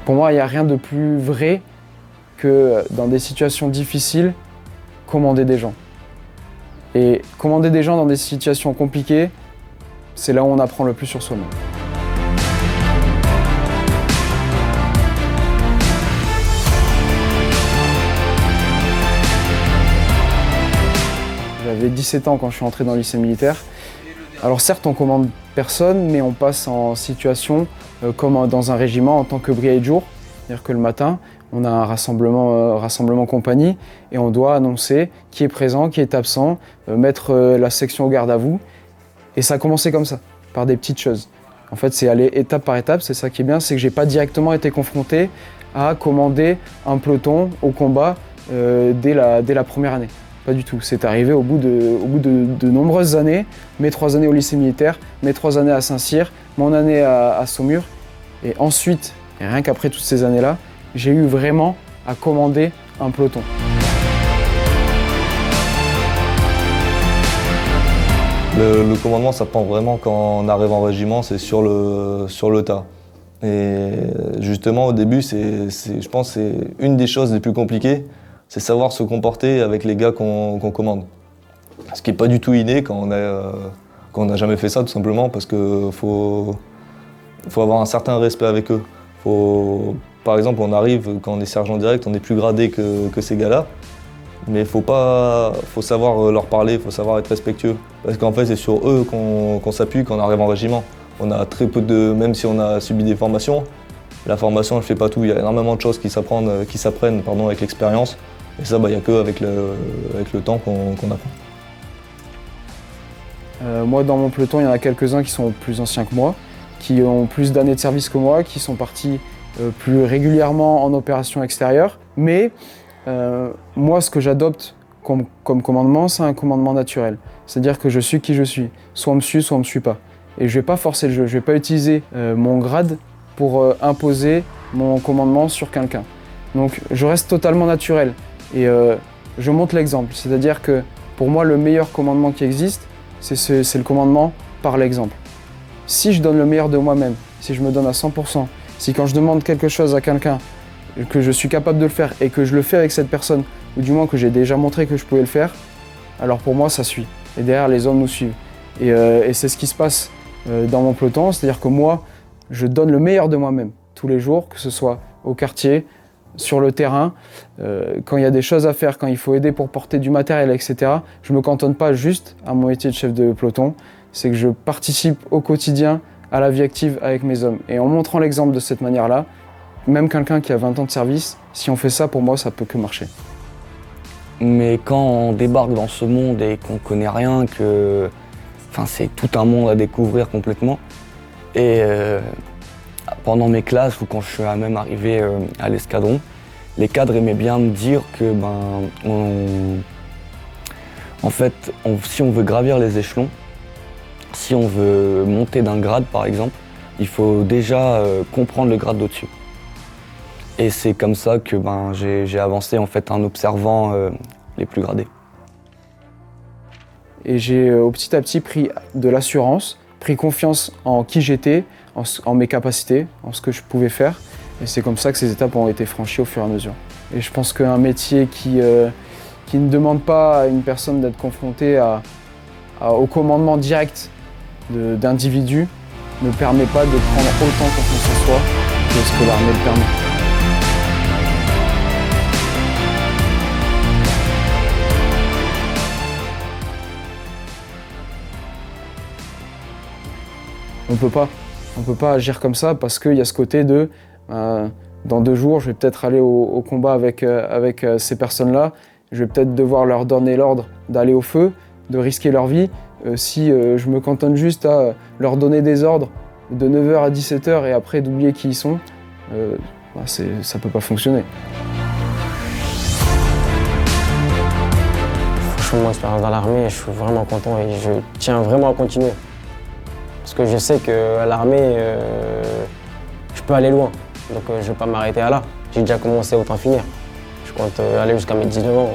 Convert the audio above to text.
Pour moi, il n'y a rien de plus vrai que dans des situations difficiles, commander des gens. Et commander des gens dans des situations compliquées, c'est là où on apprend le plus sur soi-même. J'avais 17 ans quand je suis entré dans le lycée militaire. Alors certes, on commande personne, mais on passe en situation comme dans un régiment en tant que brigade jour. C'est-à-dire que le matin, on a un rassemblement compagnie et on doit annoncer qui est présent, qui est absent, mettre la section au garde à vous. Et ça a commencé comme ça, par des petites choses. En fait, c'est aller étape par étape. C'est ça qui est bien, c'est que j'ai pas directement été confronté à commander un peloton au combat dès la première année. Pas du tout. C'est arrivé au bout de nombreuses années, mes 3 années au lycée militaire, mes 3 années à Saint-Cyr, mon année à Saumur. Et ensuite, et rien qu'après toutes ces années-là, j'ai eu vraiment à commander un peloton. Le commandement, ça prend vraiment quand on arrive en régiment, c'est sur le tas. Et justement, au début, je pense que c'est une des choses les plus compliquées, c'est savoir se comporter avec les gars qu'on commande. Ce qui n'est pas du tout inné quand on n'a jamais fait ça, tout simplement, parce qu'il faut avoir un certain respect avec eux. Par exemple, on arrive, quand on est sergent direct, on est plus gradé que ces gars-là. Mais faut savoir leur parler, il faut savoir être respectueux. Parce qu'en fait, c'est sur eux qu'on s'appuie quand on arrive en régiment. On a très peu même si on a subi des formations, la formation ne fait pas tout. Il y a énormément de choses qui s'apprennent avec l'expérience. Et ça, il n'y a qu'avec le temps qu'on apprend. Moi, dans mon peloton, il y en a quelques-uns qui sont plus anciens que moi, qui ont plus d'années de service que moi, qui sont partis plus régulièrement en opération extérieure. Mais moi, ce que j'adopte comme commandement, c'est un commandement naturel. C'est-à-dire que je suis qui je suis. Soit on me suit, soit on ne me suit pas. Et je ne vais pas forcer le jeu. Je ne vais pas utiliser mon grade pour imposer mon commandement sur quelqu'un. Donc, je reste totalement naturel. Et je montre l'exemple. C'est-à-dire que pour moi, le meilleur commandement qui existe, c'est le commandement par l'exemple. Si je donne le meilleur de moi-même, si je me donne à 100%, si quand je demande quelque chose à quelqu'un, que je suis capable de le faire et que je le fais avec cette personne, ou du moins que j'ai déjà montré que je pouvais le faire, alors pour moi ça suit. Et derrière les hommes nous suivent. Et c'est ce qui se passe dans mon peloton, c'est-à-dire que moi, je donne le meilleur de moi-même tous les jours, que ce soit au quartier, sur le terrain, quand il y a des choses à faire, quand il faut aider pour porter du matériel, etc. Je ne me cantonne pas juste à mon métier de chef de peloton, c'est que je participe au quotidien à la vie active avec mes hommes. Et en montrant l'exemple de cette manière-là, même quelqu'un qui a 20 ans de service, si on fait ça, pour moi, ça peut que marcher. Mais quand on débarque dans ce monde et qu'on connaît rien, c'est tout un monde à découvrir complètement. Et pendant mes classes ou quand je suis même arrivé à l'escadron, les cadres aimaient bien me dire que si on veut gravir les échelons, si on veut monter d'un grade par exemple, il faut déjà comprendre le grade d'au-dessus. Et c'est comme ça que j'ai avancé en fait en observant les plus gradés. Et j'ai petit à petit pris de l'assurance, pris confiance en qui j'étais, en mes capacités, en ce que je pouvais faire. Et c'est comme ça que ces étapes ont été franchies au fur et à mesure. Et je pense qu'un métier qui ne demande pas à une personne d'être confrontée au commandement direct d'individus ne permet pas de prendre autant confiance en soi que ce que l'armée le permet. On peut pas agir comme ça parce qu'il y a ce côté de dans 2 jours, je vais peut-être aller au combat avec ces personnes-là. Je vais peut-être devoir leur donner l'ordre d'aller au feu, de risquer leur vie. Si je me cantonne juste à leur donner des ordres de 9h à 17h et après d'oublier qui ils sont, ça peut pas fonctionner. Franchement, mon expérience dans l'armée, je suis vraiment content et je tiens vraiment à continuer. Parce que je sais qu'à l'armée, je peux aller loin. Donc je ne vais pas m'arrêter à là. J'ai déjà commencé, autant finir. Je compte aller jusqu'à mes 19 ans.